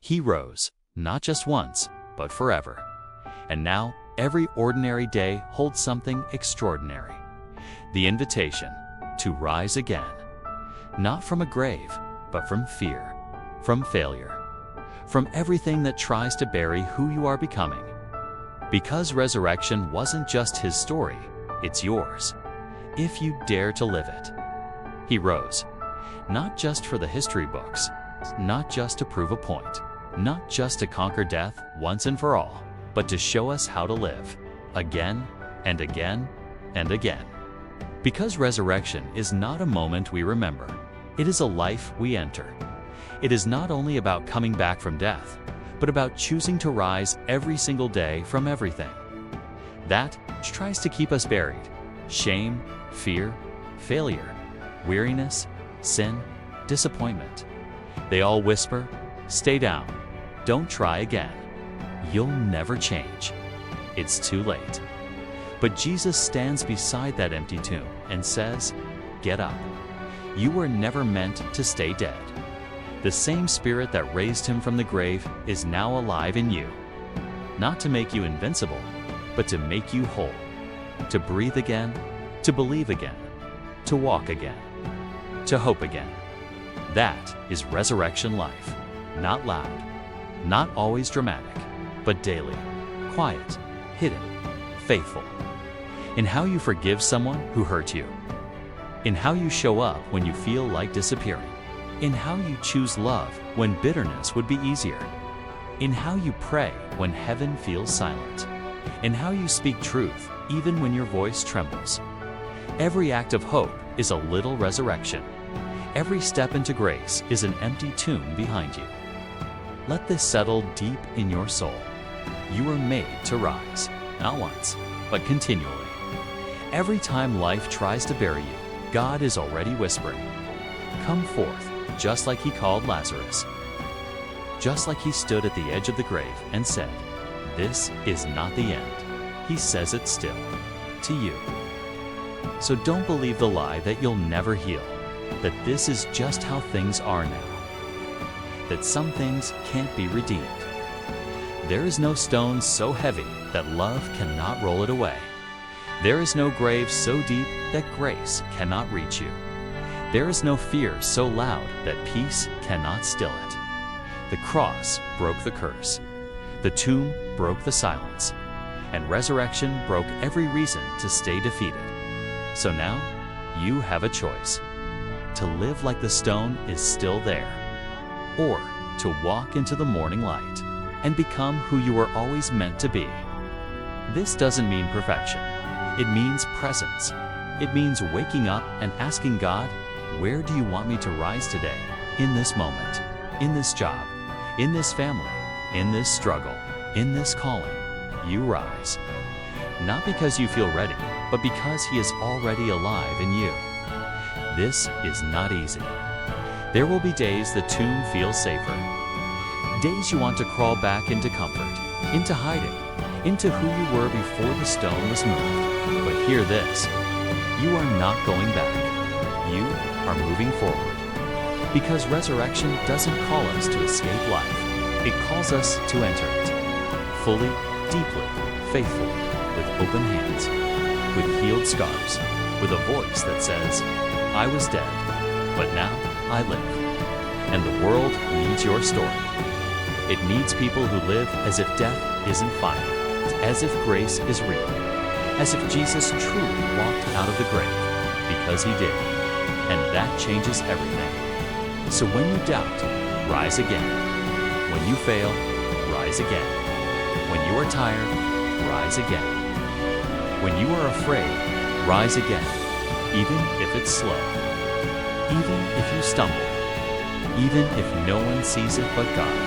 He rose, not just once, but forever. And now, every ordinary day holds something extraordinary. The invitation to rise again. Not from a grave, but from fear, from failure, from everything that tries to bury who you are becoming. Because resurrection wasn't just his story, it's yours, if you dare to live it. He rose, not just for the history books, not just to prove a point, not just to conquer death once and for all, but to show us how to live, again and again and again. Because resurrection is not a moment we remember, it is a life we enter. It is not only about coming back from death, but about choosing to rise every single day from everything that tries to keep us buried: shame, fear, failure, weariness, sin, disappointment. They all whisper, "Stay down. Don't try again. You'll never change. It's too late." But Jesus stands beside that empty tomb and says, "Get up. You were never meant to stay dead. The same Spirit that raised him from the grave is now alive in you, not to make you invincible, but to make you whole, to breathe again, to believe again, to walk again, to hope again." That is resurrection life. Not loud, not always dramatic, but daily, quiet, hidden, faithful. In how you forgive someone who hurt you. In how you show up when you feel like disappearing. In how you choose love when bitterness would be easier. In how you pray when heaven feels silent. In how you speak truth even when your voice trembles. Every act of hope is a little resurrection. Every step into grace is an empty tomb behind you. Let this settle deep in your soul. You were made to rise, not once, but continually. Every time life tries to bury you, God is already whispering, "Come forth," just like he called Lazarus. Just like he stood at the edge of the grave and said, "This is not the end." He says it still, to you. So don't believe the lie that you'll never heal, that this is just how things are now, that some things can't be redeemed. There is no stone so heavy that love cannot roll it away. There is no grave so deep that grace cannot reach you. There is no fear so loud that peace cannot still it. The cross broke the curse. The tomb broke the silence. And resurrection broke every reason to stay defeated. So now, you have a choice. To live like the stone is still there, or to walk into the morning light and become who you were always meant to be. This doesn't mean perfection. It means presence. It means waking up and asking God, "Where do you want me to rise today? In this moment, in this job, in this family, in this struggle, in this calling." You rise. Not because you feel ready, but because he is already alive in you. This is not easy. There will be days the tomb feels safer. Days you want to crawl back into comfort, into hiding, into who you were before the stone was moved. But hear this, you are not going back. You are moving forward. Because resurrection doesn't call us to escape life. It calls us to enter it. Fully, deeply, faithfully, with open hands, with healed scars, with a voice that says, "I was dead, but now I live." And the world needs your story. It needs people who live as if death isn't final, as if grace is real, as if Jesus truly walked out of the grave, because he did. And that changes everything. So when you doubt, rise again. When you fail, rise again. When you are tired, rise again. When you are afraid, rise again, even if it's slow. Even if you stumble. Even if no one sees it but God.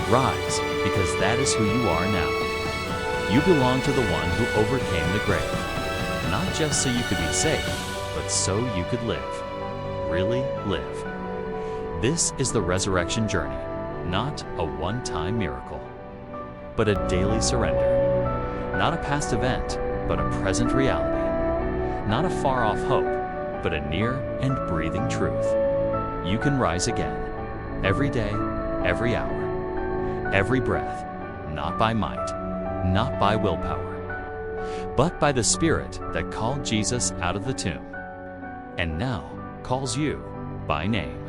Rise, because that is who you are now. You belong to the one who overcame the grave. Not just so you could be safe, but so you could live. Really live. This is the resurrection journey, not a one-time miracle, but a daily surrender. Not a past event, but a present reality. Not a far-off hope, but a near and breathing truth. You can rise again, every day, every hour, every breath, not by might, not by willpower, but by the Spirit that called Jesus out of the tomb, and now calls you by name.